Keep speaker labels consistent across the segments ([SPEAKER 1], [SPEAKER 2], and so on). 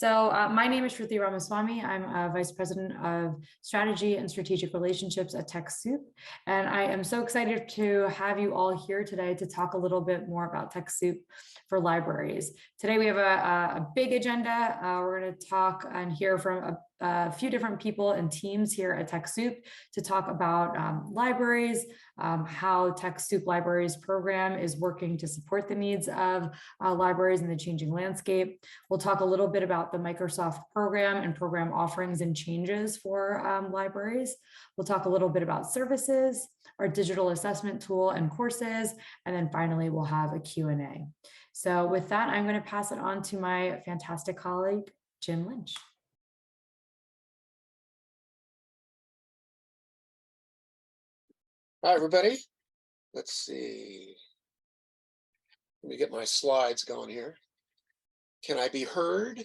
[SPEAKER 1] So my name is Shruti Ramaswamy. I'm Vice President of Strategy and Strategic Relationships at TechSoup. And I am so excited to have you all here today to talk a little bit more about TechSoup for libraries. Today we have a big agenda. We're going to talk and hear from a few different people and teams here at TechSoup to talk about libraries, how TechSoup Libraries program is working to support the needs of libraries in the changing landscape. We'll talk a little bit about the Microsoft program and program offerings and changes for libraries. We'll talk a little bit about services, our digital assessment tool and courses, and then finally we'll have a Q&A. So with that, I'm going to pass it on to my fantastic colleague, Jim Lynch.
[SPEAKER 2] Hi, everybody. Let's see. Let me get my slides going here. Can I be heard?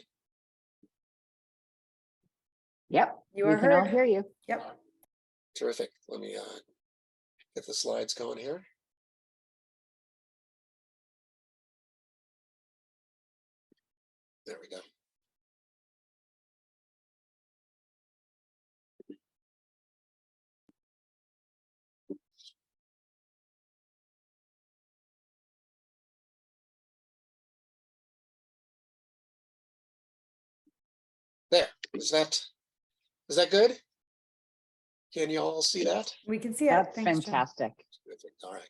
[SPEAKER 3] Yep,
[SPEAKER 1] You
[SPEAKER 3] we
[SPEAKER 1] are
[SPEAKER 3] can
[SPEAKER 1] heard.
[SPEAKER 3] all hear you.
[SPEAKER 1] Yep.
[SPEAKER 2] Terrific. Let me get the slides going here. There we go. There. Is that good? Can you all see that?
[SPEAKER 1] We can see it.
[SPEAKER 3] That's
[SPEAKER 1] Thanks, Jim.
[SPEAKER 3] fantastic.
[SPEAKER 2] Terrific. All right.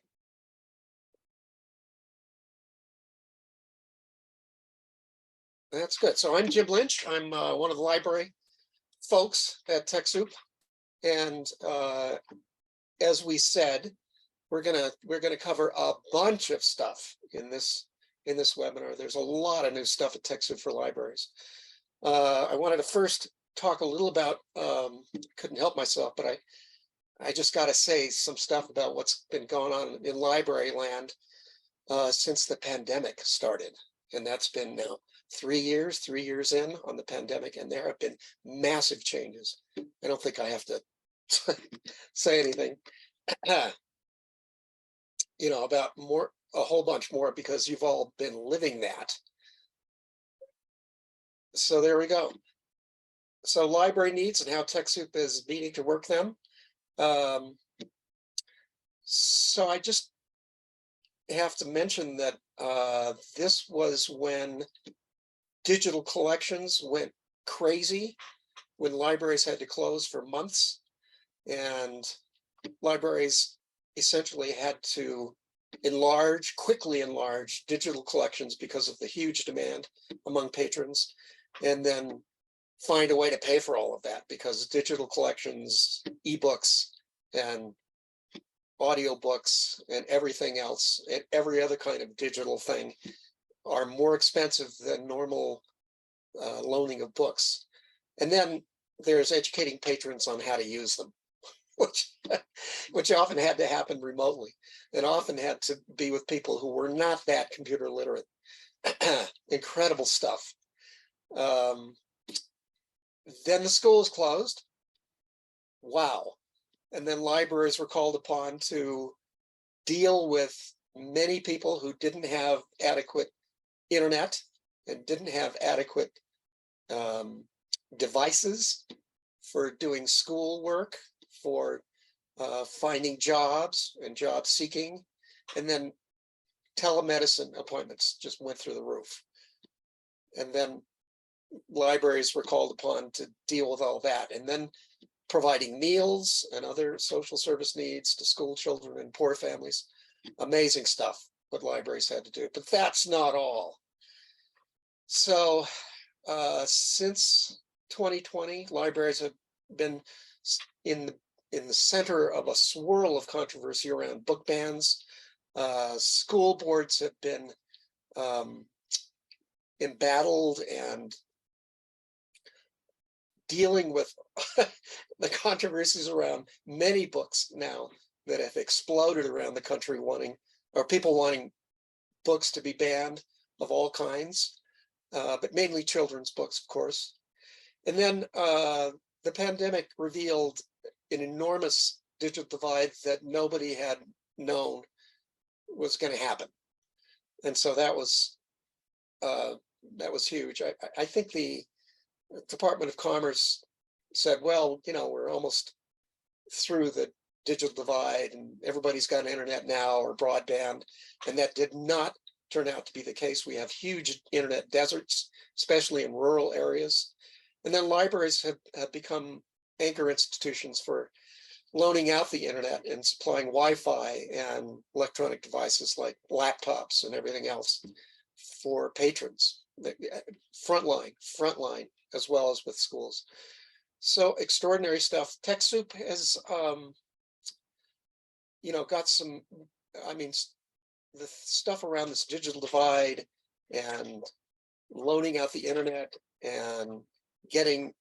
[SPEAKER 2] That's good. So I'm Jim Lynch. I'm one of the library folks at TechSoup, and as we said, we're gonna cover a bunch of stuff in this webinar. There's a lot of new stuff at TechSoup for libraries. I wanted to first talk a little about, couldn't help myself, but I just got to say some stuff about what's been going on in library land since the pandemic started. And that's been now 3 years in on the pandemic, and there have been massive changes. I don't think I have to say anything, about a whole bunch more, because you've all been living that. So there we go. So library needs and how TechSoup is meeting to work them. So I just have to mention that this was when digital collections went crazy, when libraries had to close for months, and libraries essentially had to quickly enlarge digital collections because of the huge demand among patrons, and then find a way to pay for all of that, because digital collections, ebooks and audiobooks and everything else, and every other kind of digital thing, are more expensive than normal loaning of books. And then there's educating patrons on how to use them, which often had to happen remotely, and often had to be with people who were not that computer literate. Incredible stuff. Then the schools closed. Wow. And then libraries were called upon to deal with many people who didn't have adequate internet and didn't have adequate devices for doing school work, for finding jobs and job seeking. And then telemedicine appointments just went through the roof. And then libraries were called upon to deal with all that, and then providing meals and other social service needs to school children and poor families. Amazing stuff what libraries had to do, but that's not all. So since 2020, libraries have been in the center of a swirl of controversy around book bans. School boards have been embattled and dealing with the controversies around many books now that have exploded around the country, people wanting books to be banned of all kinds, but mainly children's books, of course. And then the pandemic revealed an enormous digital divide that nobody had known was going to happen. And so that was huge. I think the Department of Commerce said, well, we're almost through the digital divide and everybody's got internet now or broadband. And that did not turn out to be the case. We have huge internet deserts, especially in rural areas. And then libraries have become anchor institutions for loaning out the internet and supplying Wi-Fi and electronic devices like laptops and everything else for patrons, frontline, as well as with schools. So extraordinary stuff. TechSoup has, got some, the stuff around this digital divide and loaning out the internet and getting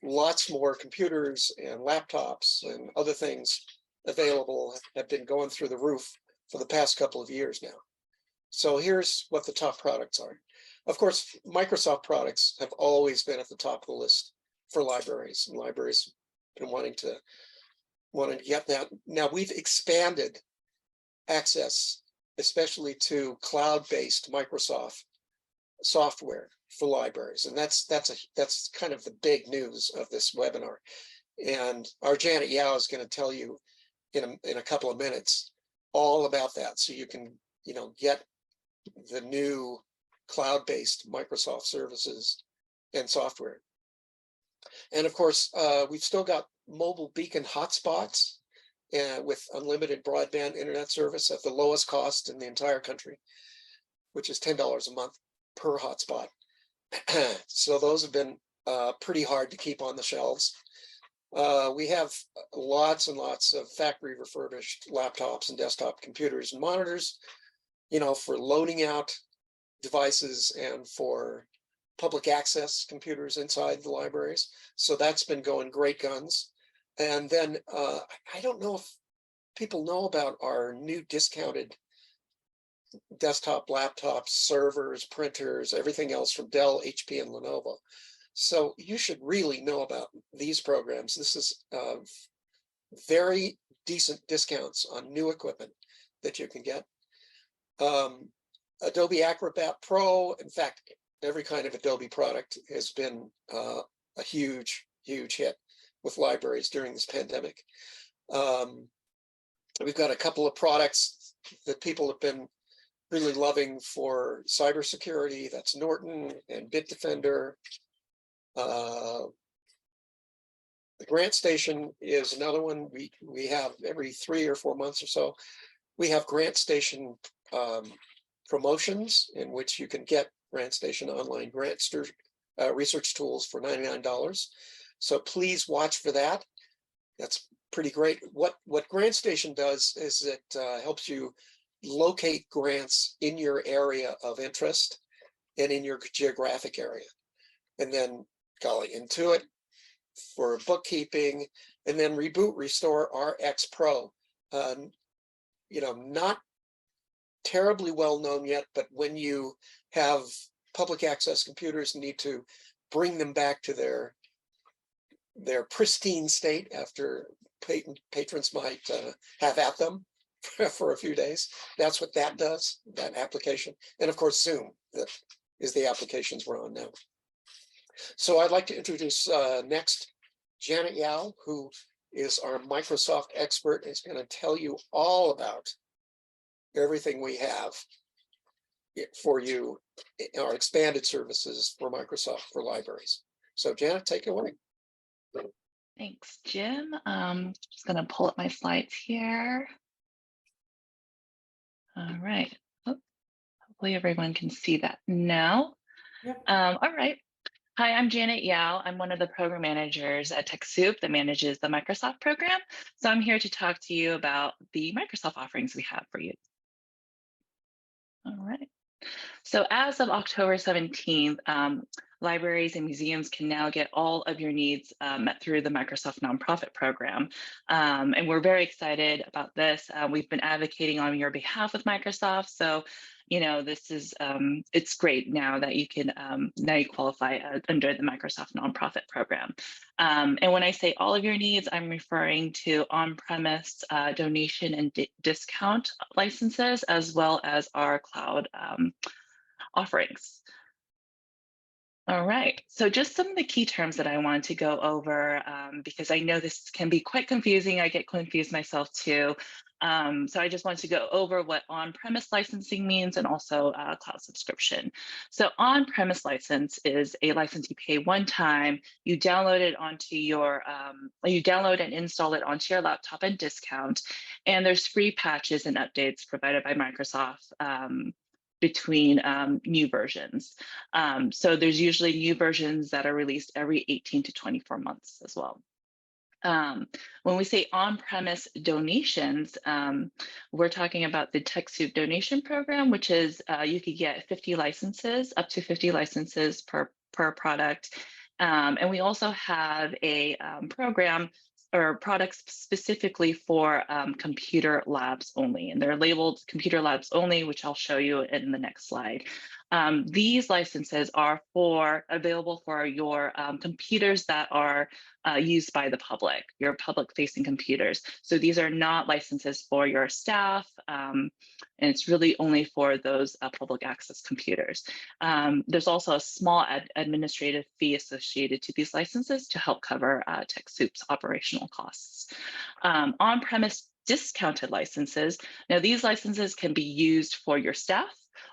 [SPEAKER 2] lots more computers and laptops and other things available have been going through the roof for the past couple of years now. So here's what the top products are. Of course, Microsoft products have always been at the top of the list for libraries, and libraries have been wanting to get that. Now we've expanded access, especially to cloud-based Microsoft software for libraries, and that's kind of the big news of this webinar. And our Janet Yao is going to tell you in a couple of minutes all about that, so you can get the new cloud-based Microsoft services and software. And of course, we've still got mobile beacon hotspots with unlimited broadband internet service at the lowest cost in the entire country, which is $10 a month per hotspot. So those have been pretty hard to keep on the shelves. We have lots and lots of factory refurbished laptops and desktop computers and monitors, for loaning out devices and for public access computers inside the libraries. So that's been going great guns. And then I don't know if people know about our new discounted desktop laptops, servers, printers, everything else from Dell, HP, and Lenovo. So you should really know about these programs. This is very decent discounts on new equipment that you can get. Adobe Acrobat Pro, in fact, every kind of Adobe product has been a huge hit with libraries during this pandemic. We've got a couple of products that people have been really loving for cybersecurity. That's Norton and Bitdefender. The Grant Station is another one we have every 3 or 4 months or so. We have Grant Station promotions in which you can get Grant Station online grant research tools for $99. So please watch for that. That's pretty great. What Grant Station does is it helps you locate grants in your area of interest and in your geographic area, and then golly, Intuit for bookkeeping, and then Reboot Restore RX Pro. Not terribly well known yet, but when you have public access computers and need to bring them back to their pristine state after patrons might have at them for a few days, that's what that does, that application. And of course, Zoom, that is the applications we're on now. So I'd like to introduce next Janet Yao, who is our Microsoft expert, and is going to tell you all about everything we have for you, our expanded services for Microsoft for libraries. So Janet, take it away.
[SPEAKER 3] Thanks, Jim. Just going to pull up my slides here. All right. Oh, hopefully everyone can see that now.
[SPEAKER 1] Yep.
[SPEAKER 3] All right. Hi, I'm Janet Yao. I'm one of the program managers at TechSoup that manages the Microsoft program. So I'm here to talk to you about the Microsoft offerings we have for you. All right. So as of October 17th, libraries and museums can now get all of your needs met through the Microsoft nonprofit program. And we're very excited about this. We've been advocating on your behalf with Microsoft. So, this is, it's great now that you can, now you qualify under the Microsoft nonprofit program. And when I say all of your needs, I'm referring to on-premise donation and discount licenses, as well as our cloud offerings. All right, so just some of the key terms that I wanted to go over because I know this can be quite confusing. I get confused myself too. So I just wanted to go over what on-premise licensing means and also cloud subscription. So on-premise license is a license you pay one time. You download it onto you download and install it onto your laptop and discount. And there's free patches and updates provided by Microsoft between new versions. So there's usually new versions that are released every 18 to 24 months as well. When we say on-premise donations, we're talking about the TechSoup donation program, which is you could get 50 licenses, up to 50 licenses per product. And we also have a program or products specifically for computer labs only, and they're labeled computer labs only, which I'll show you in the next slide. These licenses are available for your computers that are used by the public, your public-facing computers. So these are not licenses for your staff, and it's really only for those public access computers. There's also a small administrative fee associated to these licenses to help cover TechSoup's operational costs. On-premise discounted licenses. Now, these licenses can be used for your staff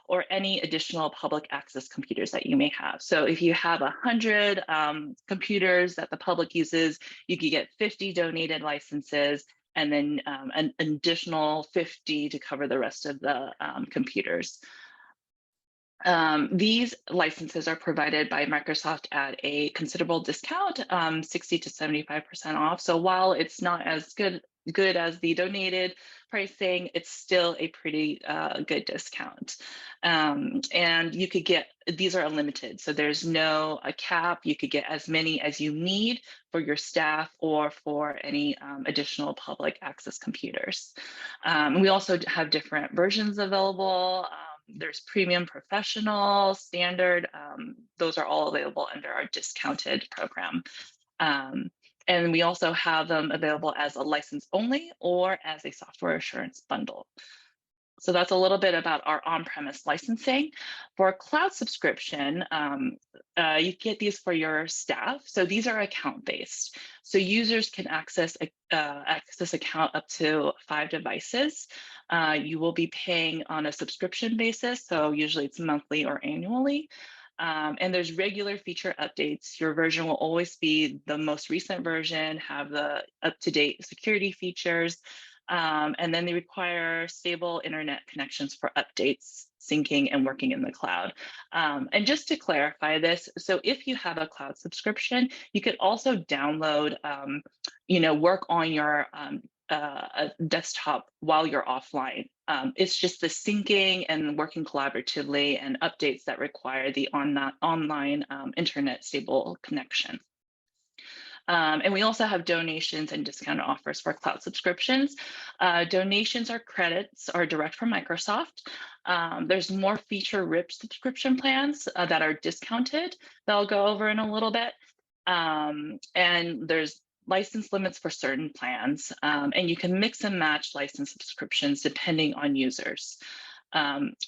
[SPEAKER 3] or any additional public access computers that you may have. So if you have 100 computers that the public uses, you could get 50 donated licenses and then an additional 50 to cover the rest of the computers. These licenses are provided by Microsoft at a considerable discount, 60 to 75% off. So while it's not as good as the donated pricing, it's still a pretty good discount. And you could get, these are unlimited, so there's no cap. You could get as many as you need for your staff or for any additional public access computers. We also have different versions available. There's premium, professional, standard. Those are all available under our discounted program. And we also have them available as a license only or as a software assurance bundle. So that's a little bit about our on-premise licensing. For cloud subscription, you get these for your staff. So these are account-based. So users can access account up to 5 devices. You will be paying on a subscription basis. So usually it's monthly or annually. And there's regular feature updates. Your version will always be the most recent version, have the up-to-date security features. And then they require stable internet connections for updates, syncing, and working in the cloud. And just to clarify this, so if you have a cloud subscription, you could also download, work on your desktop while you're offline. It's just the syncing and working collaboratively and updates that require the online internet stable connection. And we also have donations and discounted offers for cloud subscriptions. Donations or credits are direct from Microsoft. There's more feature-rich subscription plans that are discounted that I'll go over in a little bit. And there's license limits for certain plans. And you can mix and match license subscriptions depending on users.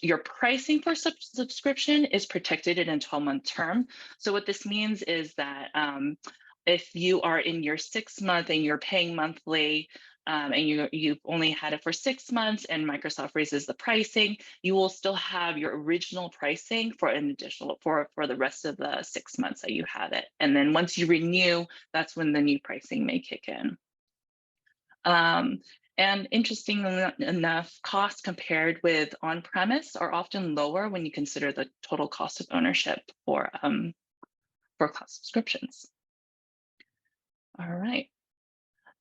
[SPEAKER 3] Your pricing for subscription is protected in a 12-month term. So what this means is that if you are in your 6th month and you're paying monthly and you've only had it for 6 months and Microsoft raises the pricing, you will still have your original pricing for an additional for the rest of the 6 months that you have it. And then once you renew, that's when the new pricing may kick in. And interestingly enough, costs compared with on-premise are often lower when you consider the total cost of ownership for cloud subscriptions. All right.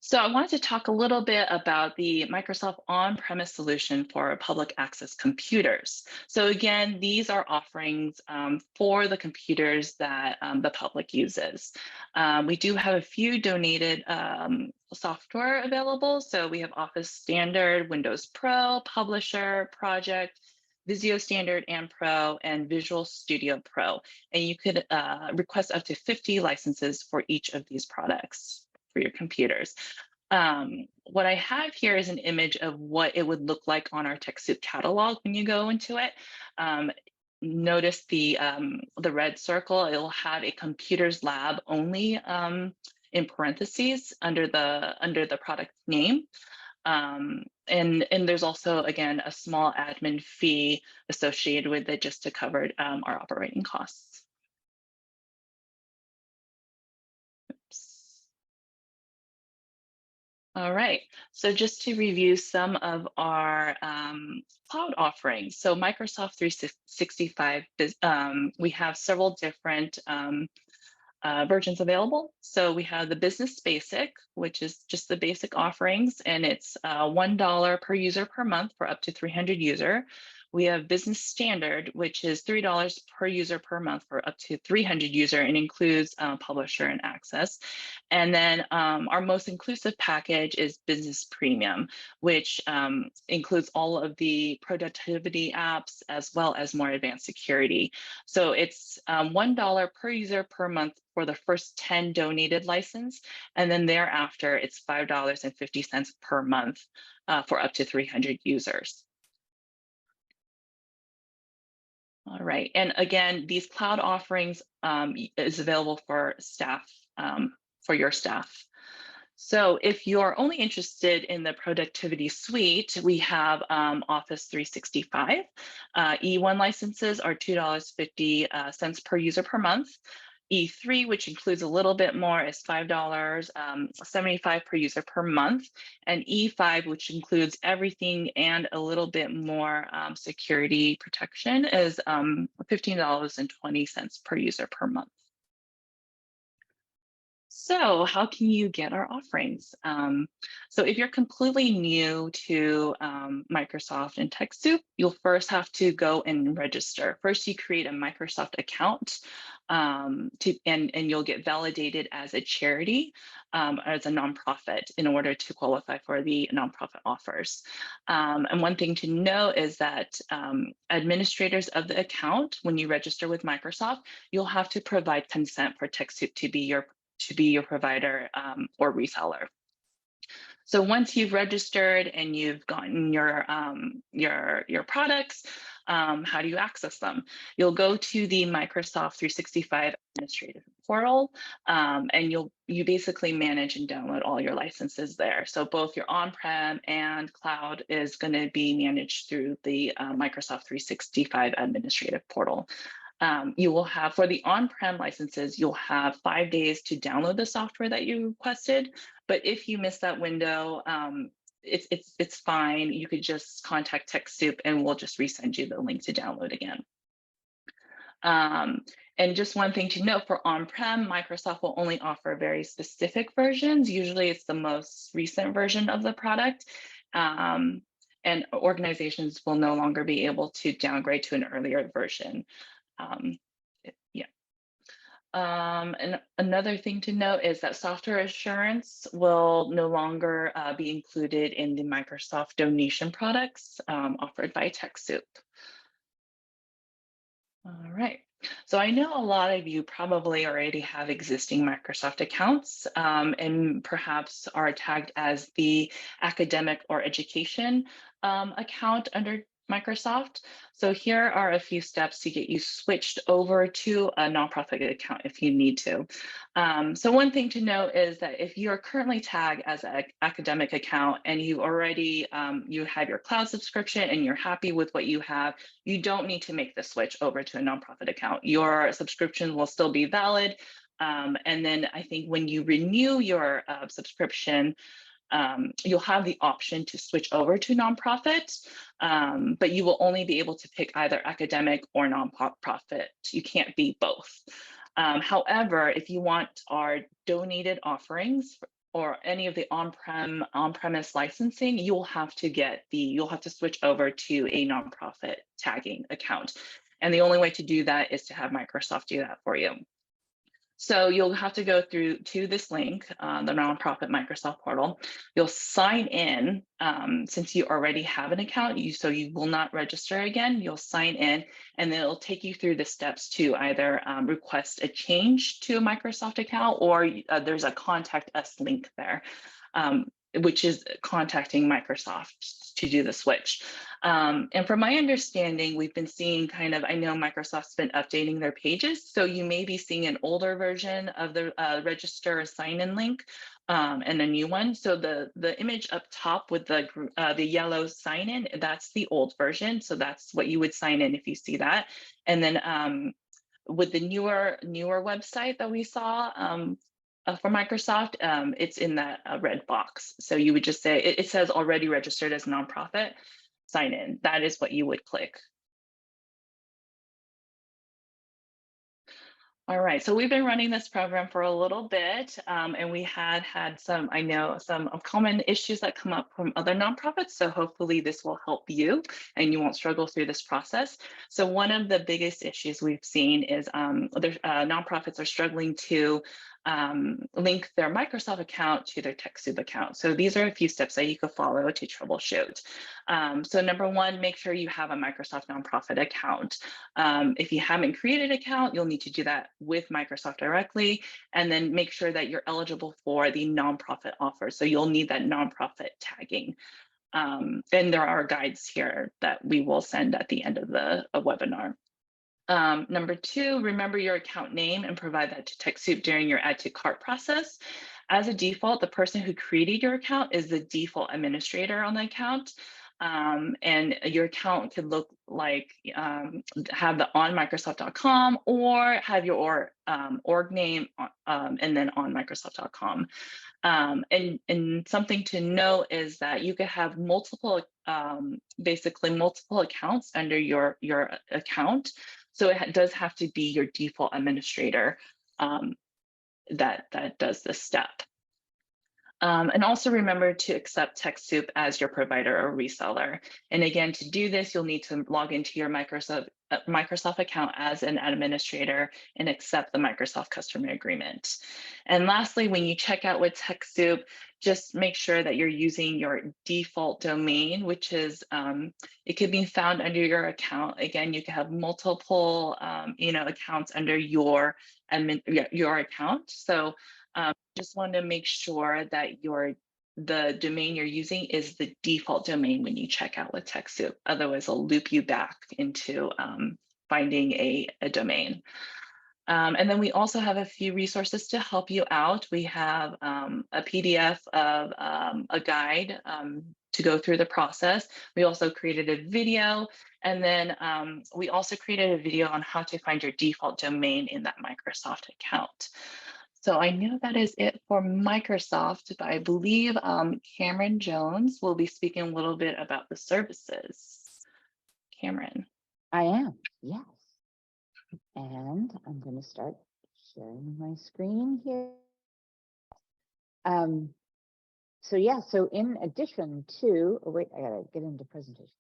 [SPEAKER 3] So I wanted to talk a little bit about the Microsoft on-premise solution for public access computers. So again, these are offerings for the computers that the public uses. We do have a few donated software available. So we have Office Standard, Windows Pro, Publisher, Project, Visio Standard and Pro, and Visual Studio Pro. And you could request up to 50 licenses for each of these products for your computers. What I have here is an image of what it would look like on our TechSoup catalog when you go into it. notice the red circle, it'll have a computers lab only in parentheses under the product name. And there's also, again, a small admin fee associated with it just to cover our operating costs. Oops. All right, so just to review some of our cloud offerings. So Microsoft 365, we have several different versions available. So we have the Business Basic, which is just the basic offerings, and it's $1 per user per month for up to 300 user. We have Business Standard, which is $3 per user per month for up to 300 user and includes publisher and access. And then our most inclusive package is Business Premium, which includes all of the productivity apps as well as more advanced security. So it's $1 per user per month for the first 10 donated license, and then thereafter it's $5.50 per month for up to 300 users. All right, and again, these cloud offerings is available for staff, for your staff. So if you're only interested in the productivity suite, we have Office 365. E1 licenses are $2.50 per user per month. E3, which includes a little bit more, is $5.75 per user per month. And E5, which includes everything and a little bit more security protection, is $15.20 per user per month. So how can you get our offerings? So if you're completely new to Microsoft and TechSoup, you'll first have to go and register. First, you create a Microsoft account and you'll get validated as a charity, as a nonprofit in order to qualify for the nonprofit offers. And one thing to know is that administrators of the account, when you register with Microsoft, you'll have to provide consent for TechSoup to be your provider or reseller. So once you've registered and you've gotten your products, how do you access them? You'll go to the Microsoft 365 administrative portal, and you basically manage and download all your licenses there. So both your on-prem and cloud is going to be managed through the Microsoft 365 administrative portal. You will have, for the on-prem licenses, you'll have 5 days to download the software that you requested. But if you miss that window, it's fine. You could just contact TechSoup and we'll just resend you the link to download again. And just one thing to note, for on-prem, Microsoft will only offer very specific versions. Usually it's the most recent version of the product. And organizations will no longer be able to downgrade to an earlier version. And another thing to note is that software assurance will no longer be included in the Microsoft donation products offered by TechSoup. All right. So I know a lot of you probably already have existing Microsoft accounts and perhaps are tagged as the academic or education account under Microsoft. So here are a few steps to get you switched over to a nonprofit account if you need to. So one thing to note is that if you're currently tagged as an academic account and you already you have your cloud subscription and you're happy with what you have, you don't need to make the switch over to a nonprofit account. Your subscription will still be valid. And then I think when you renew your subscription, you'll have the option to switch over to nonprofit, but you will only be able to pick either academic or nonprofit. You can't be both. However, if you want our donated offerings or any of the on-premise licensing, you'll have to switch over to a nonprofit tagging account. And the only way to do that is to have Microsoft do that for you. So you'll have to go through to this link, the nonprofit Microsoft portal. You'll sign in since you already have an account, so you will not register again. You'll sign in and then it'll take you through the steps to either request a change to a Microsoft account or there's a contact us link there. which is contacting Microsoft to do the switch. And from my understanding, we've been seeing I know Microsoft's been updating their pages. So you may be seeing an older version of the register sign-in link and a new one. So the image up top with the yellow sign-in, that's the old version. So that's what you would sign in if you see that. And then with the newer website that we saw, for Microsoft, it's in that red box. So you would just say, it says already registered as nonprofit, sign in. That is what you would click. All right, so we've been running this program for a little bit, and we had some common issues that come up from other nonprofits. So hopefully this will help you and you won't struggle through this process. So one of the biggest issues we've seen is nonprofits are struggling to link their Microsoft account to their TechSoup account. So these are a few steps that you could follow to troubleshoot. So number one, make sure you have a Microsoft nonprofit account. If you haven't created an account, you'll need to do that with Microsoft directly, and then make sure that you're eligible for the nonprofit offer. So you'll need that nonprofit tagging. And there are guides here that we will send at the end of the webinar. Number two, remember your account name and provide that to TechSoup during your add to cart process. As a default, the person who created your account is the default administrator on the account. And your account could look like, have the onmicrosoft.com or have your org name and then on microsoft.com. And something to note is that you could have basically multiple accounts under your account. So it does have to be your default administrator that does this step. And also remember to accept TechSoup as your provider or reseller. And again, to do this, you'll need to log into your Microsoft account as an administrator and accept the Microsoft customer agreement. And lastly, when you check out with TechSoup, just make sure that you're using your default domain, which is, it could be found under your account. Again, you can have multiple, accounts under your account. So just want to make sure that the domain you're using is the default domain when you check out with TechSoup. Otherwise, it'll loop you back into finding a domain. And then we also have a few resources to help you out. We have a PDF of a guide to go through the process. We also created a video, and then we also created a video on how to find your default domain in that Microsoft account. So I know that is it for Microsoft, but I believe Cameron Jones will be speaking a little bit about the services. Cameron.
[SPEAKER 4] I am, yes. And I'm going to start sharing my screen here. So in addition to, oh wait, I gotta get into presentation.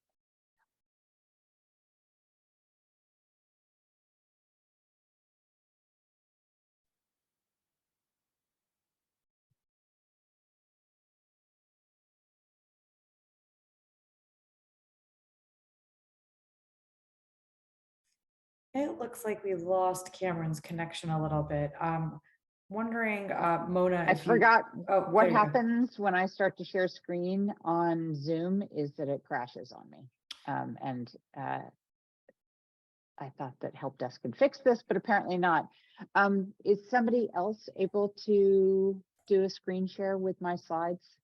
[SPEAKER 1] It looks like we've lost Cameron's connection a little bit. Wondering, Mona,
[SPEAKER 4] I forgot what
[SPEAKER 1] there you go.
[SPEAKER 4] happens when I start to share screen on Zoom is that it crashes on me. I thought that help desk could fix this, but apparently not. Is somebody else able to do a screen share with my slides?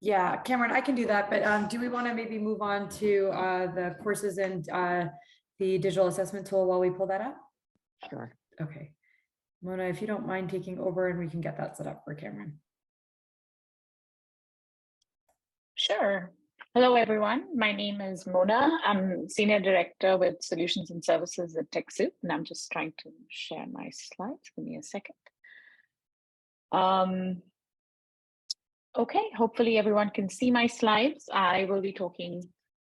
[SPEAKER 1] Yeah, Cameron, I can do that, but do we want to maybe move on to the courses and the digital assessment tool while we pull that up?
[SPEAKER 4] Sure.
[SPEAKER 1] Okay. Mona, if you don't mind taking over and we can get that set up for Cameron.
[SPEAKER 5] Sure. Hello, everyone. My name is Mona. I'm Senior Director with Solutions and Services at TechSoup, and I'm just trying to share my slides. Give me a second. Okay, hopefully everyone can see my slides. I will be talking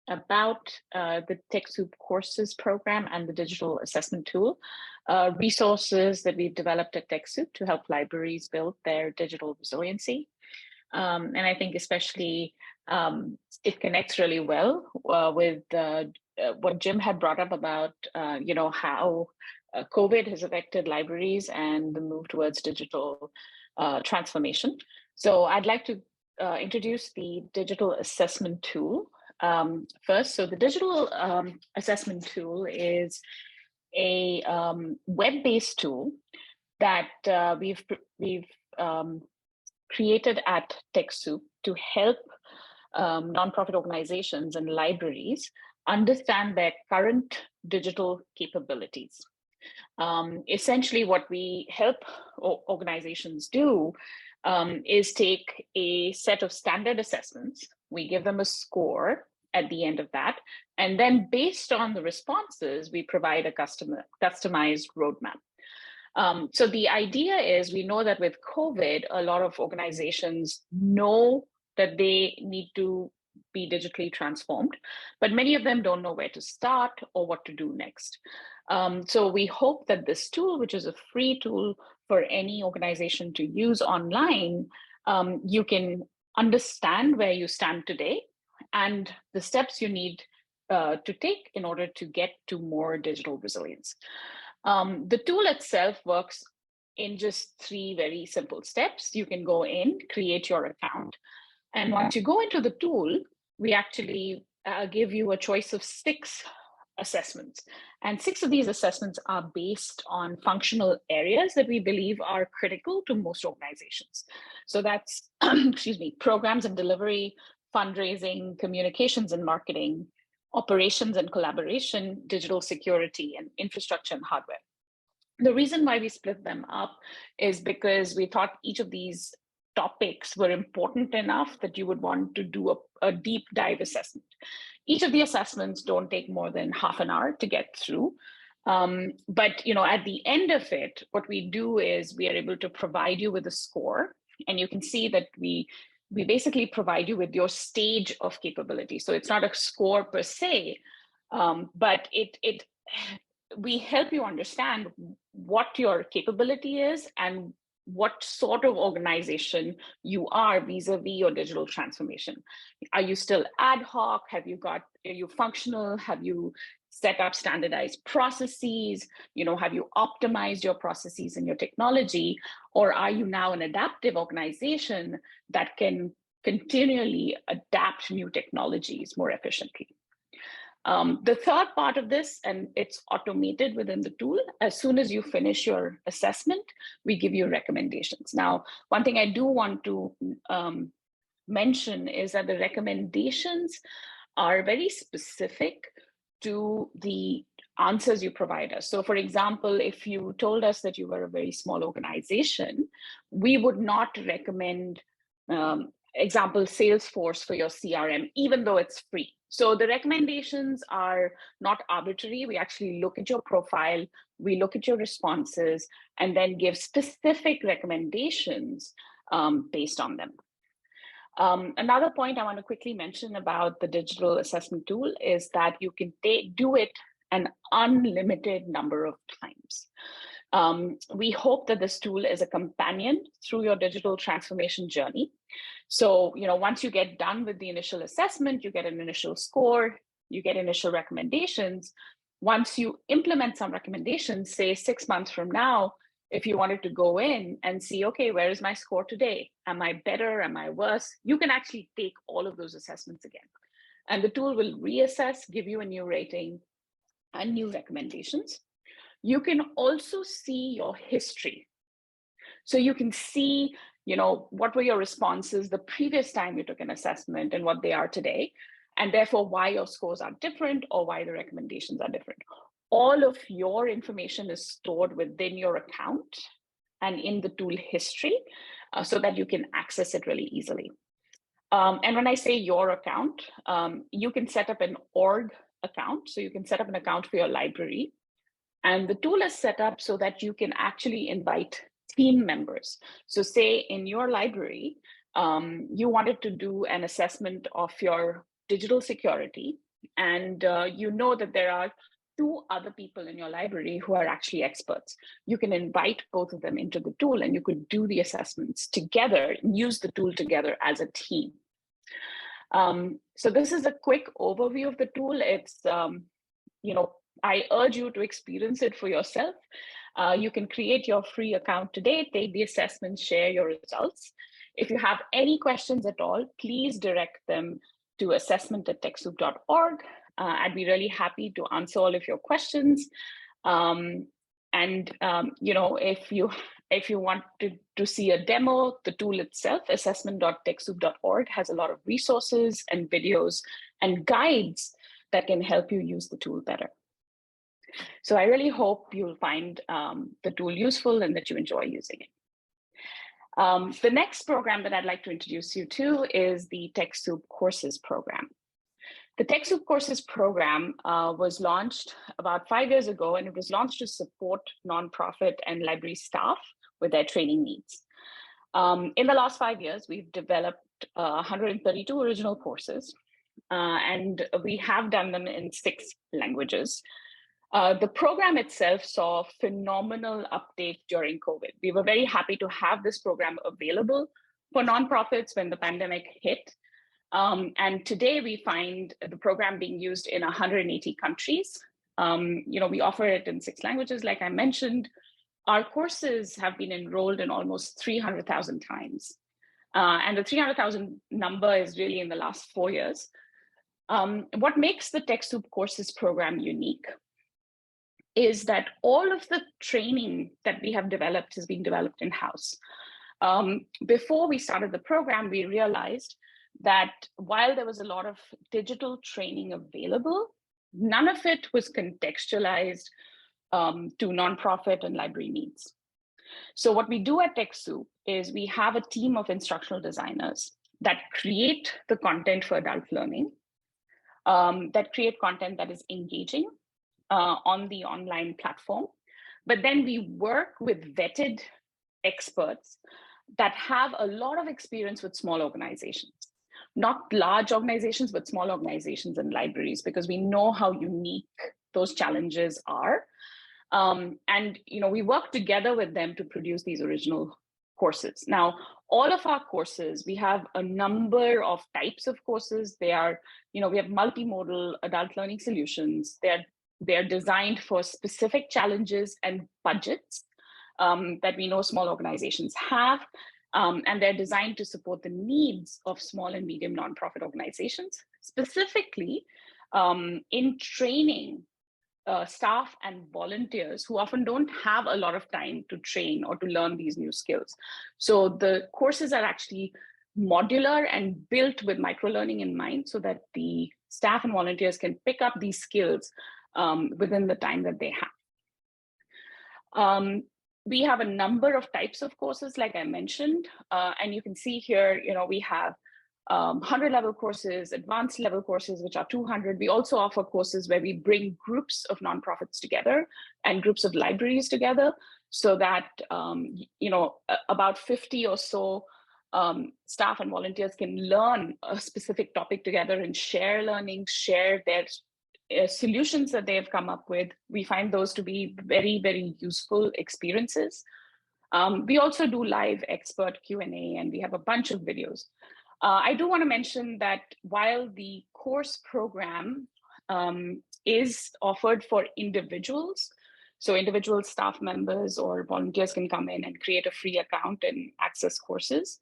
[SPEAKER 5] about the TechSoup courses program and the digital assessment tool, resources that we've developed at TechSoup to help libraries build their digital resiliency. And I think especially it connects really well with what Jim had brought up about, how COVID has affected libraries and the move towards digital transformation. So I'd like to introduce the digital assessment tool first. So the digital assessment tool is a web-based tool that we've created at TechSoup to help nonprofit organizations and libraries understand their current digital capabilities. Essentially, what we help organizations do is take a set of standard assessments. We give them a score at the end of that. And then based on the responses, we provide a customized roadmap. So the idea is, we know that with COVID, a lot of organizations know that they need to be digitally transformed, but many of them don't know where to start or what to do next. So we hope that this tool, which is a free tool for any organization to use online, you can understand where you stand today and the steps you need to take in order to get to more digital resilience. The tool itself works in just 3 very simple steps. You can go in, create your account. And once you go into the tool, we actually give you a choice of 6 assessments. And 6 of these assessments are based on functional areas that we believe are critical to most organizations. So that's, excuse me, programs and delivery, fundraising, communications and marketing, operations and collaboration, digital security, and infrastructure and hardware. The reason why we split them up is because we thought each of these topics were important enough that you would want to do a deep dive assessment. Each of the assessments don't take more than half an hour to get through. But at the end of it, what we do is we are able to provide you with a score, and you can see that we basically provide you with your stage of capability. So it's not a score per se, but we help you understand what your capability is and what sort of organization you are vis-a-vis your digital transformation. Are you still ad hoc? Are you functional? Have you set up standardized processes? Have you optimized your processes and your technology? Or are you now an adaptive organization that can continually adapt new technologies more efficiently? The third part of this, and it's automated within the tool, as soon as you finish your assessment, we give you recommendations. Now, one thing I do want to mention is that the recommendations are very specific to the answers you provide us. So for example, if you told us that you were a very small organization, we would not recommend example, Salesforce for your CRM, even though it's free. So the recommendations are not arbitrary. We actually look at your profile, we look at your responses, and then give specific recommendations based on them. Another point I want to quickly mention about the digital assessment tool is that you can do it an unlimited number of times. We hope that this tool is a companion through your digital transformation journey. So, once you get done with the initial assessment, you get an initial score, you get initial recommendations. Once you implement some recommendations, say 6 months from now, if you wanted to go in and see, okay, where is my score today? Am I better? Am I worse? You can actually take all of those assessments again. And the tool will reassess, give you a new rating and new recommendations. You can also see your history. So you can see, what were your responses the previous time you took an assessment and what they are today, and therefore why your scores are different or why the recommendations are different. All of your information is stored within your account and in the tool history so that you can access it really easily. And when I say your account, you can set up an org account. So you can set up an account for your library. And the tool is set up so that you can actually invite team members. So say in your library, you wanted to do an assessment of your digital security, and you know that there are 2 other people in your library who are actually experts. You can invite both of them into the tool and you could do the assessments together and use the tool together as a team. So this is a quick overview of the tool. It's, I urge you to experience it for yourself. You can create your free account today, take the assessment, share your results. If you have any questions at all, please direct them to assessment@techsoup.org. I'd be really happy to answer all of your questions. If you want to see a demo, the tool itself, assessment.techsoup.org, has a lot of resources and videos and guides that can help you use the tool better. So I really hope you'll find the tool useful and that you enjoy using it. The next program that I'd like to introduce you to is the TechSoup Courses program. The TechSoup Courses program was launched about 5 years ago, and it was launched to support nonprofit and library staff with their training needs. In the last 5 years, we've developed 132 original courses, and we have done them in 6 languages. The program itself saw phenomenal uptake during COVID. We were very happy to have this program available for nonprofits when the pandemic hit. And today we find the program being used in 180 countries. We offer it in 6 languages, like I mentioned. Our courses have been enrolled in almost 300,000 times. And the 300,000 number is really in the last 4 years. What makes the TechSoup Courses program unique is that all of the training that we have developed has been developed in-house. Before we started the program, we realized that while there was a lot of digital training available, none of it was contextualized to nonprofit and library needs. So what we do at TechSoup is we have a team of instructional designers that create the content for adult learning, that create content that is engaging on the online platform. But then we work with vetted experts that have a lot of experience with small organizations. Not large organizations, but small organizations and libraries, because we know how unique those challenges are. We work together with them to produce these original courses. Now, all of our courses, we have a number of types of courses. They are, we have multimodal adult learning solutions. They're designed for specific challenges and budgets that we know small organizations have. And they're designed to support the needs of small and medium nonprofit organizations, specifically in training staff and volunteers who often don't have a lot of time to train or to learn these new skills. So the courses are actually modular and built with microlearning in mind so that the staff and volunteers can pick up these skills within the time that they have. We have a number of types of courses, like I mentioned, and you can see here, we have 100-level courses, advanced level courses, which are 200. We also offer courses where we bring groups of nonprofits together and groups of libraries together so that, about 50 or so staff and volunteers can learn a specific topic together and share learning, share their solutions that they have come up with. We find those to be very, very useful experiences. We also do live expert Q&A, and we have a bunch of videos. I do want to mention that while the course program is offered for individuals, so individual staff members or volunteers can come in and create a free account and access courses.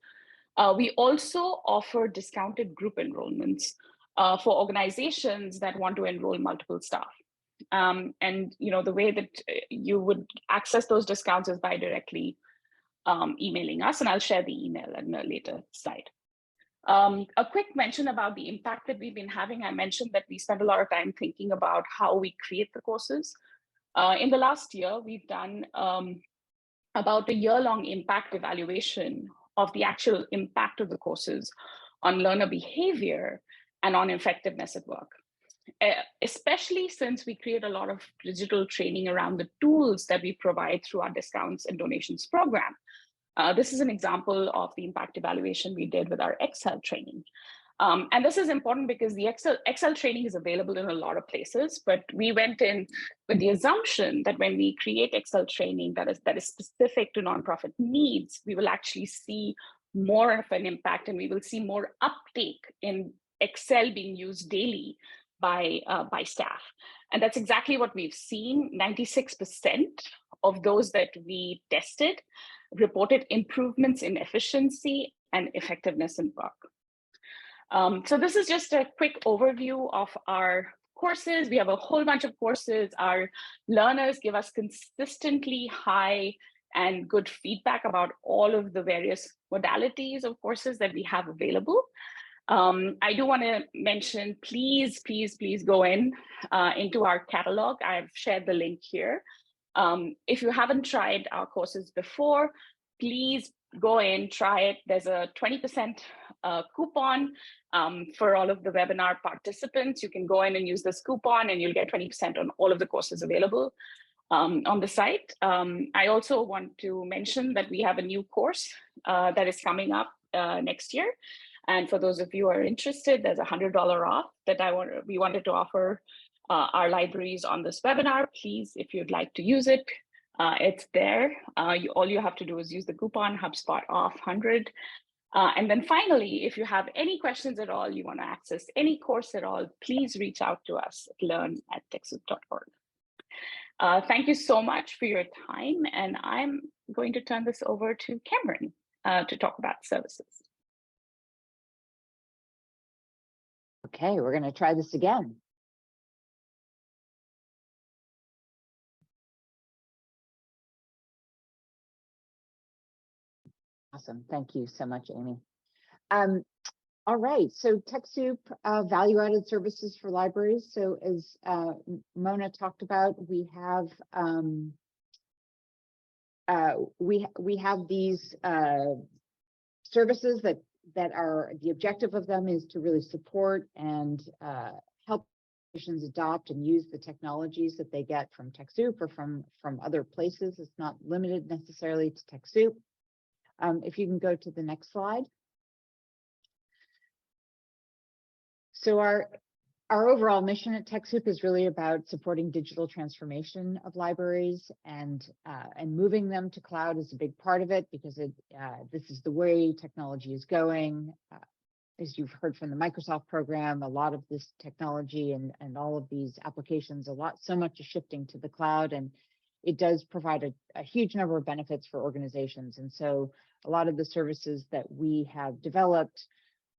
[SPEAKER 5] We also offer discounted group enrollments for organizations that want to enroll multiple staff. The way that you would access those discounts is by directly emailing us, and I'll share the email in a later slide. A quick mention about the impact that we've been having. I mentioned that we spend a lot of time thinking about how we create the courses. In the last year, we've done about a year-long impact evaluation of the actual impact of the courses on learner behavior and on effectiveness at work, especially since we create a lot of digital training around the tools that we provide through our discounts and donations program. This is an example of the impact evaluation we did with our Excel training. And this is important because the Excel training is available in a lot of places, but we went in with the assumption that when we create Excel training that is specific to nonprofit needs, we will actually see more of an impact, and we will see more uptake in Excel being used daily by staff. And that's exactly what we've seen. 96% of those that we tested reported improvements in efficiency and effectiveness in work. So this is just a quick overview of our courses. We have a whole bunch of courses. Our learners give us consistently high and good feedback about all of the various modalities of courses that we have available. I do want to mention, please go into our catalog. I've shared the link here. If you haven't tried our courses before, please go in, try it. There's a 20% coupon for all of the webinar participants. You can go in and use this coupon and you'll get 20% on all of the courses available on the site. I also want to mention that we have a new course that is coming up next year. And for those of you who are interested, there's $100 off that we wanted to offer our libraries on this webinar. Please, if you'd like to use it, it's there. All you have to do is use the coupon HubSpot off 100. And then finally, if you have any questions at all, you want to access any course at all, please reach out to us at learn@techsoup.org. Thank you so much for your time. And I'm going to turn this over to Cameron to talk about services.
[SPEAKER 4] Okay, we're going to try this again. Awesome. Thank you so much, Amy. All right, so TechSoup, value-added services for libraries. So as Mona talked about, we have these services that are, the objective of them is to really support and help organizations adopt and use the technologies that they get from TechSoup or from other places. It's not limited necessarily to TechSoup. If you can go to the next slide. So our overall mission at TechSoup is really about supporting digital transformation of libraries, and moving them to cloud is a big part of it, because this is the way technology is going. As you've heard from the Microsoft program, a lot of this technology and all of these applications, so much is shifting to the cloud, and it does provide a huge number of benefits for organizations. And so a lot of the services that we have developed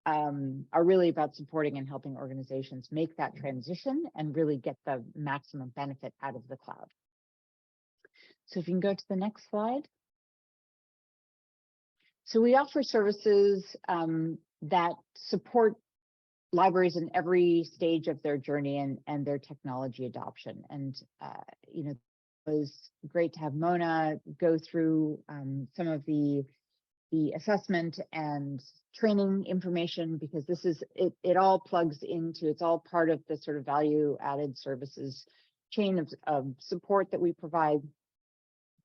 [SPEAKER 4] are really about supporting and helping organizations make that transition and really get the maximum benefit out of the cloud. So if you can go to the next slide. So we offer services that support libraries in every stage of their journey and their technology adoption. And you know, it was great to have Mona go through some of the assessment and training information, because this is it all plugs into, it's all part of the sort of value added services chain of support that we provide,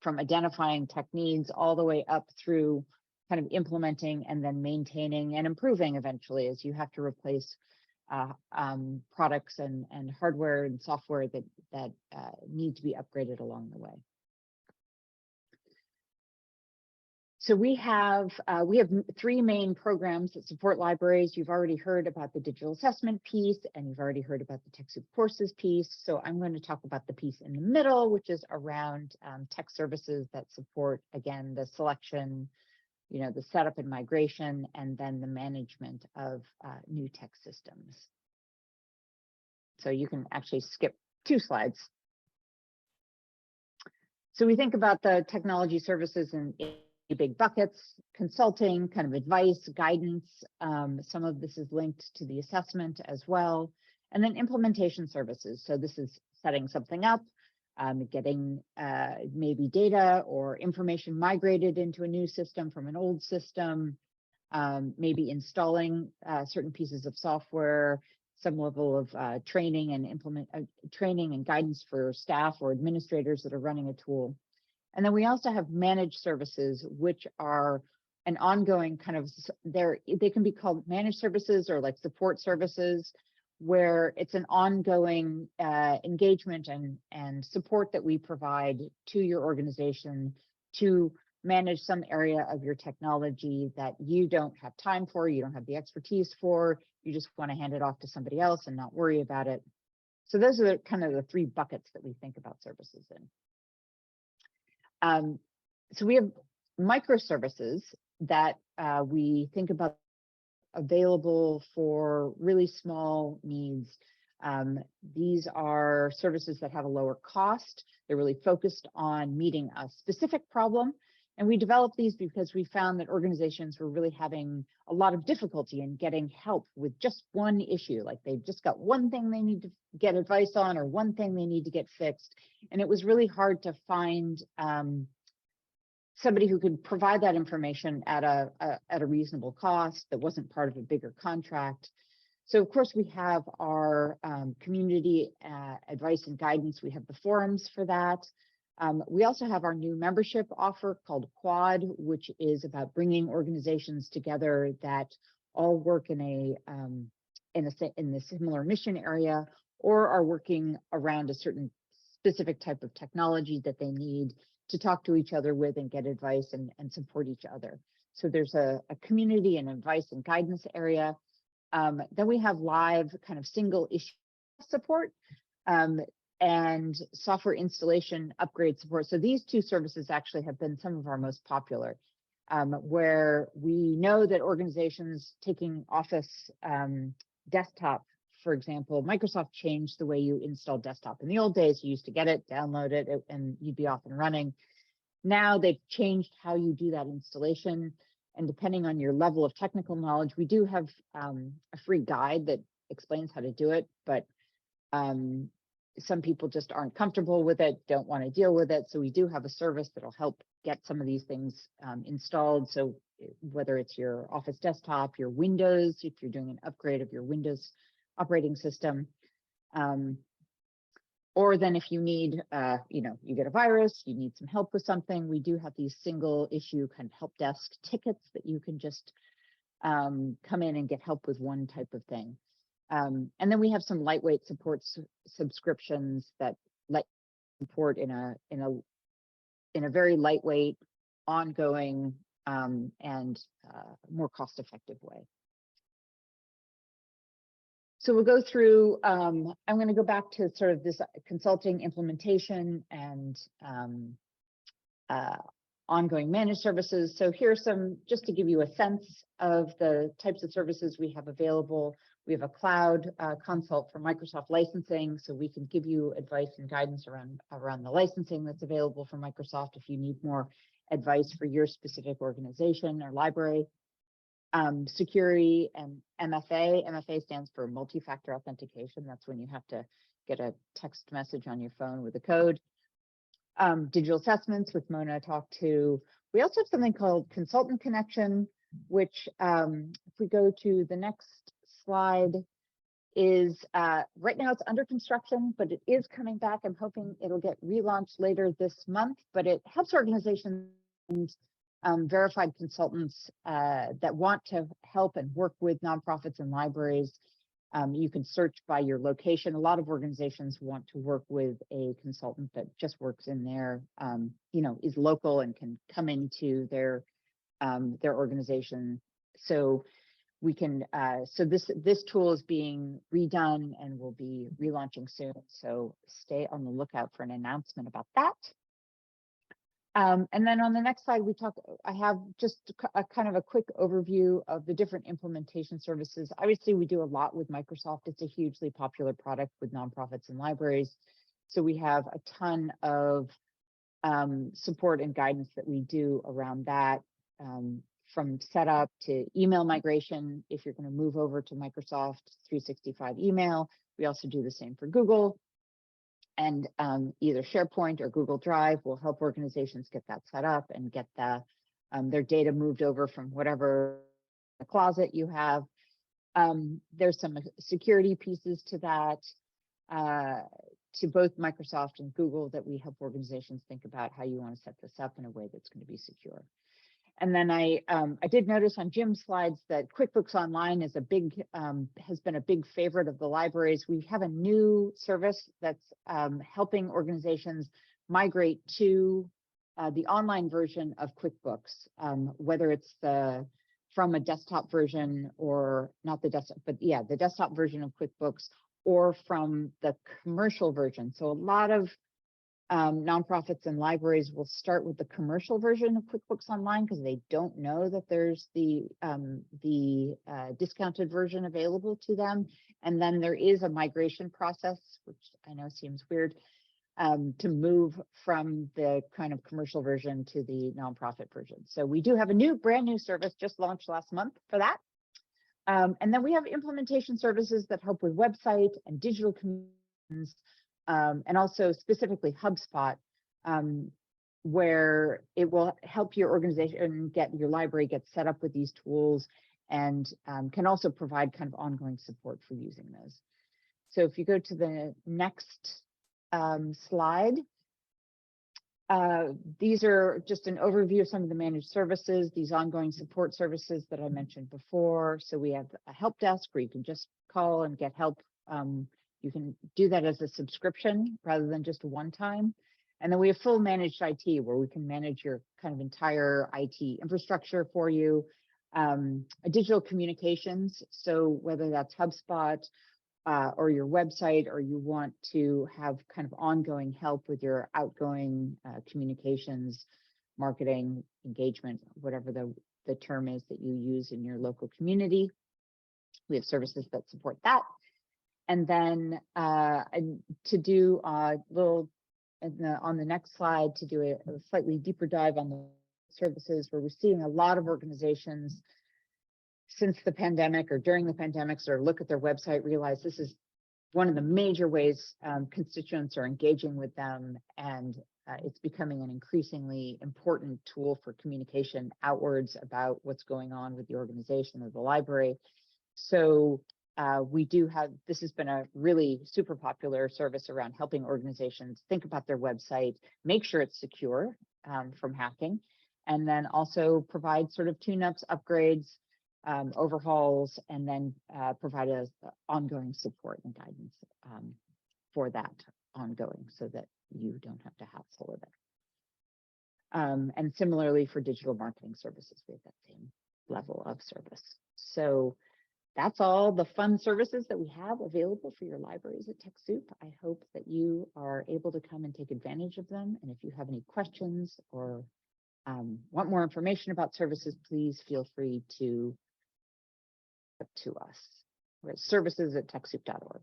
[SPEAKER 4] from identifying tech needs all the way up through kind of implementing and then maintaining and improving eventually, as you have to replace products and hardware and software that need to be upgraded along the way. So we have three main programs that support libraries. You've already heard about the digital assessment piece, and you've already heard about the TechSoup courses piece. So I'm going to talk about the piece in the middle, which is around tech services that support, again, the selection, you know, the setup and migration, and then the management of new tech systems. So you can actually skip 2 slides. So we think about the technology services in big buckets: consulting, kind of advice, guidance. Some of this is linked to the assessment as well. And then implementation services. So this is setting something up, getting maybe data or information migrated into a new system from an old system, maybe installing certain pieces of software, some level of training and guidance for staff or administrators that are running a tool. And then we also have managed services, which are an ongoing kind of, they can be called managed services or like support services, where it's an ongoing engagement and support that we provide to your organization to manage some area of your technology that you don't have time for, you don't have the expertise for, you just want to hand it off to somebody else and not worry about it. So those are kind of the 3 buckets that we think about services in. So we have microservices, that we think about available for really small needs. These are services that have a lower cost. They're really focused on meeting a specific problem. And we developed these because we found that organizations were really having a lot of difficulty in getting help with just one issue. Like they've just got one thing they need to get advice on, or one thing they need to get fixed. And it was really hard to find somebody who could provide that information at a reasonable cost that wasn't part of a bigger contract. So of course we have our community advice and guidance. We have the forums for that. We also have our new membership offer called Quad, which is about bringing organizations together that all work in the similar mission area, or are working around a certain specific type of technology that they need to talk to each other with and get advice and support each other. So there's a community and advice and guidance area. Then we have live kind of single issue support and software installation upgrade support. So these two services actually have been some of our most popular, where we know that organizations taking Office desktop, for example, Microsoft changed the way you install desktop. In the old days, you used to get it, download it, and you'd be off and running. Now they've changed how you do that installation. And depending on your level of technical knowledge, we do have a free guide that explains how to do it, but some people just aren't comfortable with it, don't want to deal with it. So we do have a service that'll help get some of these things installed. So whether it's your Office desktop, your Windows, if you're doing an upgrade of your Windows operating system, or then if you need, you get a virus, you need some help with something, we do have these single issue kind of help desk tickets that you can just come in and get help with one type of thing. And then we have some lightweight support subscriptions that let support in a very lightweight, ongoing, and more cost-effective way. So we'll go through, I'm going to go back to sort of this consulting, implementation, and ongoing managed services. So here's some, just to give you a sense of the types of services we have available. We have a cloud consult for Microsoft licensing, so we can give you advice and guidance around the licensing that's available from Microsoft if you need more advice for your specific organization or library. Security and MFA. MFA stands for multi-factor authentication. That's when you have to get a text message on your phone with a code. Digital assessments, which Mona talked to. We also have something called Consultant Connection, which if we go to the next slide, is right now it's under construction, but it is coming back. I'm hoping it'll get relaunched later this month, but it helps organizations, verified consultants that want to help and work with nonprofits and libraries. You can search by your location. A lot of organizations want to work with a consultant that just works in their, is local and can come into their organization. So we can, so this tool is being redone and will be relaunching soon. So stay on the lookout for an announcement about that. And then on the next slide, I have just a kind of a quick overview of the different implementation services. Obviously, we do a lot with Microsoft. It's a hugely popular product with nonprofits and libraries. So we have a ton of support and guidance that we do around that, from setup to email migration. If you're going to move over to Microsoft 365 email, we also do the same for Google. And either SharePoint or Google Drive will help organizations get that set up and get their data moved over from whatever closet you have. There's some security pieces to that, to both Microsoft and Google, that we help organizations think about how you want to set this up in a way that's going to be secure. And then I did notice on Jim's slides that QuickBooks Online is has been a big favorite of the libraries. We have a new service that's helping organizations migrate to the online version of QuickBooks, whether it's from a desktop version, or not the desktop, but yeah, the desktop version of QuickBooks, or from the commercial version. So a lot of Nonprofits and libraries will start with the commercial version of QuickBooks Online because they don't know that there's the discounted version available to them. And then there is a migration process, which I know seems weird, to move from the kind of commercial version to the nonprofit version. So we do have a brand new service just launched last month for that. And then we have implementation services that help with website and digital communications, and also specifically HubSpot, where it will help your organization your library get set up with these tools, and can also provide kind of ongoing support for using those. So if you go to the next slide, these are just an overview of some of the managed services, these ongoing support services that I mentioned before. So we have a help desk where you can just call and get help. You can do that as a subscription rather than just a one-time. And then we have full managed IT where we can manage your kind of entire IT infrastructure for you. Digital communications, so whether that's HubSpot or your website, or you want to have kind of ongoing help with your outgoing communications, marketing, engagement, whatever the term is that you use in your local community. We have services that support that. And then to do a little, on the next slide, to do a slightly deeper dive on the services, where we're seeing a lot of organizations since the pandemic or during the pandemic sort of look at their website, realize this is one of the major ways constituents are engaging with them, and it's becoming an increasingly important tool for communication outwards about what's going on with the organization or the library. So we do have, this has been a really super popular service around helping organizations think about their website, make sure it's secure from hacking, and then also provide sort of tune-ups, upgrades, overhauls, and then provide a ongoing support and guidance for that ongoing, so that you don't have to hassle with it. And similarly for digital marketing services, we have that same level of service. So that's all the fun services that we have available for your libraries at TechSoup. I hope that you are able to come and take advantage of them. And if you have any questions or want more information about services, please feel free to us. We're at services@techsoup.org.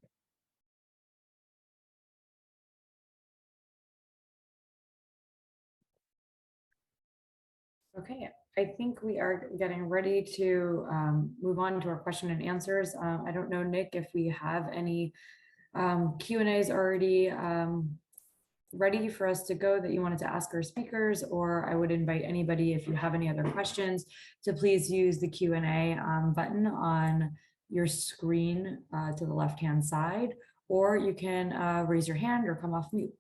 [SPEAKER 1] Okay, I think we are getting ready to move on to our question and answers. I don't know, Nick, if we have any Q&As already ready for us to go that you wanted to ask our speakers, or I would invite anybody, if you have any other questions, to please use the Q&A button on your screen to the left-hand side, or you can raise your hand or come off mute.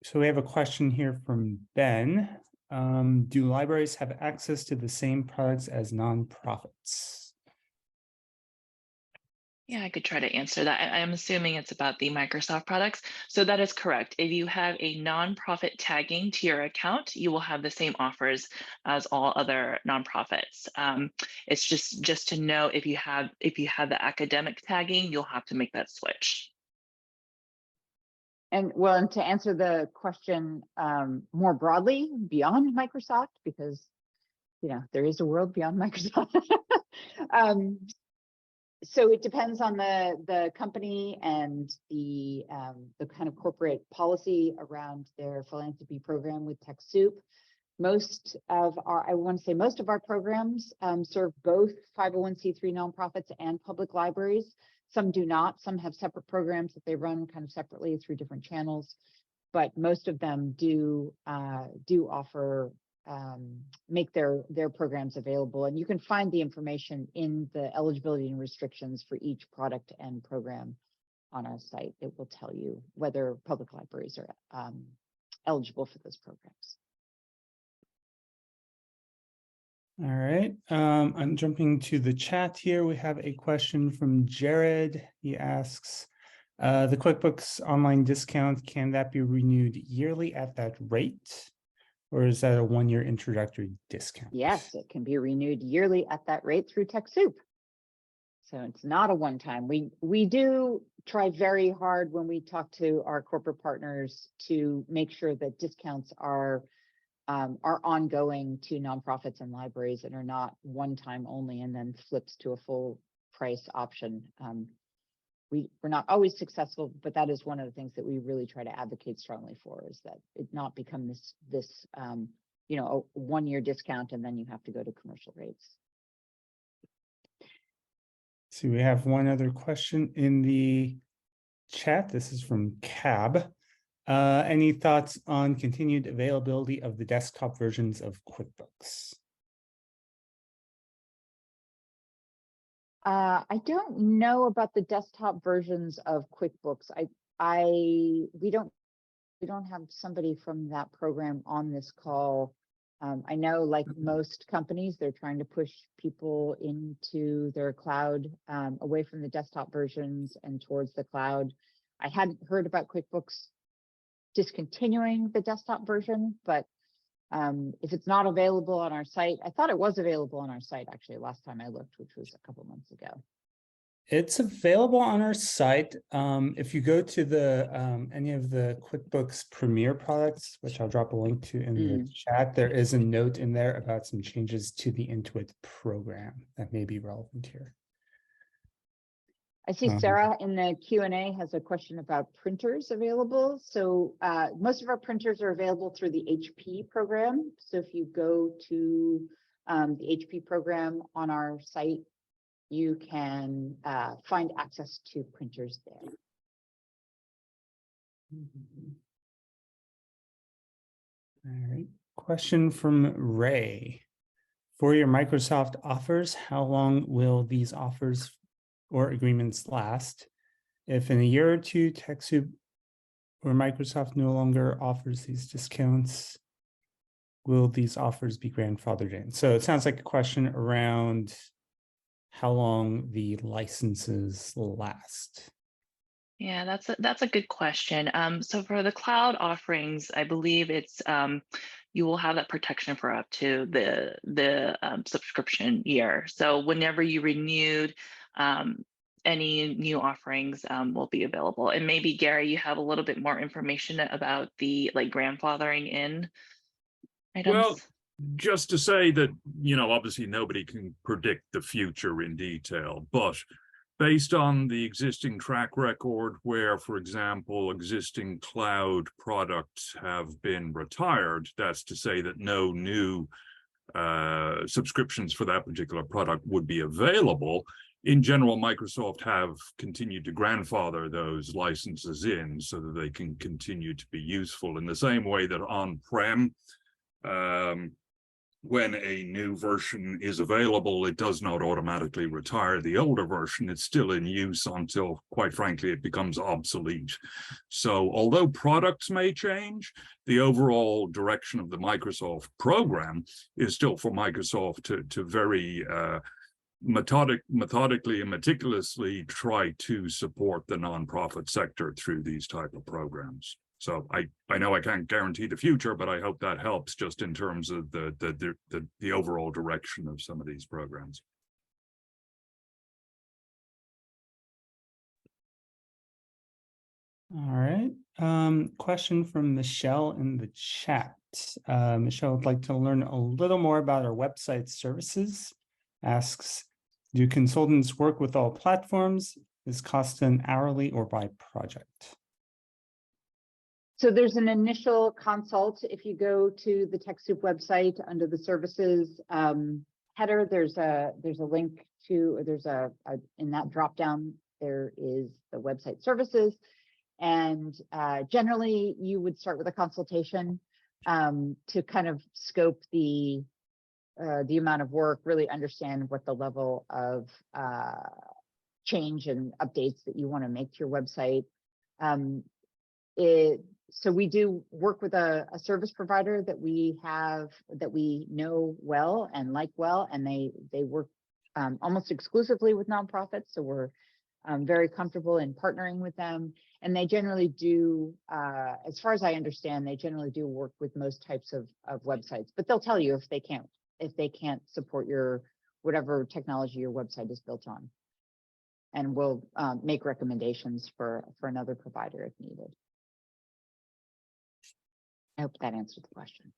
[SPEAKER 6] So we have a question here from Ben. Do libraries have access to the same products as nonprofits?
[SPEAKER 3] Yeah, I could try to answer that. I'm assuming it's about the Microsoft products. So that is correct. If you have a nonprofit tagging to your account, you will have the same offers as all other nonprofits. It's just to know if you have the academic tagging, you'll have to make that switch.
[SPEAKER 4] And well, and to answer the question more broadly beyond Microsoft, because there is a world beyond Microsoft. So it depends on the company and the kind of corporate policy around their philanthropy program with TechSoup. Most of our programs serve both 501c3 nonprofits and public libraries. Some do not. Some have separate programs that they run kind of separately through different channels, but most of them do offer make their programs available. And you can find the information in the eligibility and restrictions for each product and program on our site. It will tell you whether public libraries are eligible for those programs.
[SPEAKER 6] All right, I'm jumping to the chat here. We have a question from Jared. He asks, the QuickBooks Online discount, can that be renewed yearly at that rate? Or is that a one-year introductory discount?
[SPEAKER 4] Yes, it can be renewed yearly at that rate through TechSoup. So it's not a one-time. We do try very hard when we talk to our corporate partners to make sure that discounts are ongoing to nonprofits and libraries and are not one-time only and then flips to a full price option. We're not always successful, but that is one of the things that we really try to advocate strongly for, is that it not become this a one-year discount and then you have to go to commercial rates.
[SPEAKER 6] So we have one other question in the chat. This is from Cab. Any thoughts on continued availability of the desktop versions of QuickBooks?
[SPEAKER 4] I don't know about the desktop versions of QuickBooks. We don't have somebody from that program on this call. I know, like most companies, they're trying to push people into their cloud, away from the desktop versions and towards the cloud. I hadn't heard about QuickBooks discontinuing the desktop version, but if it's not available on our site, I thought it was available on our site actually last time I looked, which was a couple months ago.
[SPEAKER 6] It's available on our site. If you go to the any of the QuickBooks Premiere products, which I'll drop a link to in the chat, there is a note in there about some changes to the Intuit program that may be relevant here.
[SPEAKER 4] I see Sarah in the Q&A has a question about printers available. So most of our printers are available through the HP program. So if you go to the HP program on our site, you can find access to printers there.
[SPEAKER 6] All right. Question from Ray. For your Microsoft offers, how long will these offers or agreements last? If in a year or two, TechSoup or Microsoft no longer offers these discounts, will these offers be grandfathered in? So it sounds like a question around how long the licenses last.
[SPEAKER 3] Yeah, that's a good question. So for the cloud offerings, I believe it's you will have that protection for up to the subscription year. So whenever you renewed, any new offerings will be available. And maybe Gary, you have a little bit more information about the grandfathering in items.
[SPEAKER 7] Well, just to say that, obviously nobody can predict the future in detail, but based on the existing track record where, for example, existing cloud products have been retired, that's to say that no new subscriptions for that particular product would be available. In general, Microsoft have continued to grandfather those licenses in so that they can continue to be useful in the same way that on-prem, when a new version is available, it does not automatically retire the older version. It's still in use until, quite frankly, it becomes obsolete. So although products may change, the overall direction of the Microsoft program is still for Microsoft to very methodically and meticulously try to support the nonprofit sector through these type of programs. So I know I can't guarantee the future, but I hope that helps just in terms of the overall direction of some of these programs.
[SPEAKER 6] All right. Question from Michelle in the chat. Michelle would like to learn a little more about our website services. Asks, do consultants work with all platforms? Is cost done hourly or by project?
[SPEAKER 4] So there's an initial consult. If you go to the TechSoup website under the services header, there's a link to, in that drop down, there is the website services. And generally you would start with a consultation to kind of scope the amount of work, really understand what the level of change and updates that you want to make to your website. So we do work with a service provider that we know well and like well, and they work almost exclusively with nonprofits. So we're very comfortable in partnering with them. And they generally do, as far as I understand, they generally do work with most types of websites, but they'll tell you if they can't support your whatever technology your website is built on. and we'll make recommendations for another provider if needed. I hope that answered the question.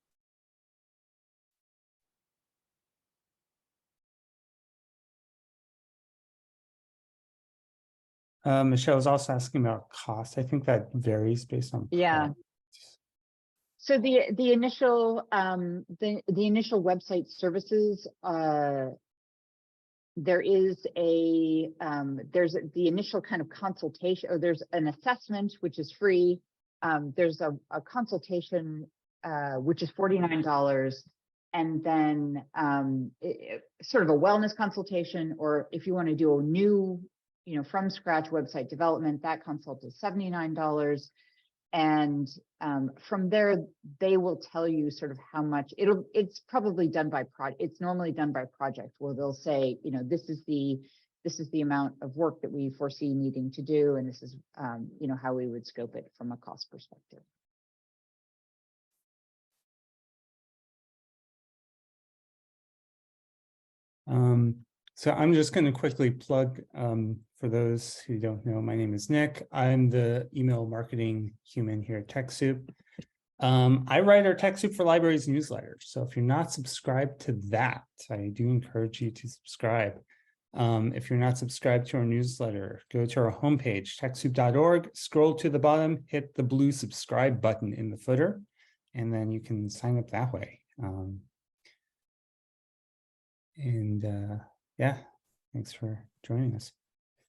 [SPEAKER 6] Michelle was also asking about cost. I think that varies based on
[SPEAKER 4] Yeah.
[SPEAKER 6] product.
[SPEAKER 4] So the initial the initial website services, there is there's the initial kind of consultation, or there's an assessment which is free. There's a consultation which is $49, and then sort of a wellness consultation, or if you want to do a new, from scratch website development, that consult is $79. And from there, they will tell you sort of how much it's probably done by it's normally done by project, where they'll say, this is the amount of work that we foresee needing to do, and this is how we would scope it from a cost perspective.
[SPEAKER 6] So I'm just going to quickly plug, for those who don't know, my name is Nick. I'm the email marketing human here at TechSoup. I write our TechSoup for Libraries newsletter. So if you're not subscribed to that, I do encourage you to subscribe. If you're not subscribed to our newsletter, go to our homepage, TechSoup.org, scroll to the bottom, hit the blue subscribe button in the footer, and then you can sign up that way. Yeah, thanks for joining us.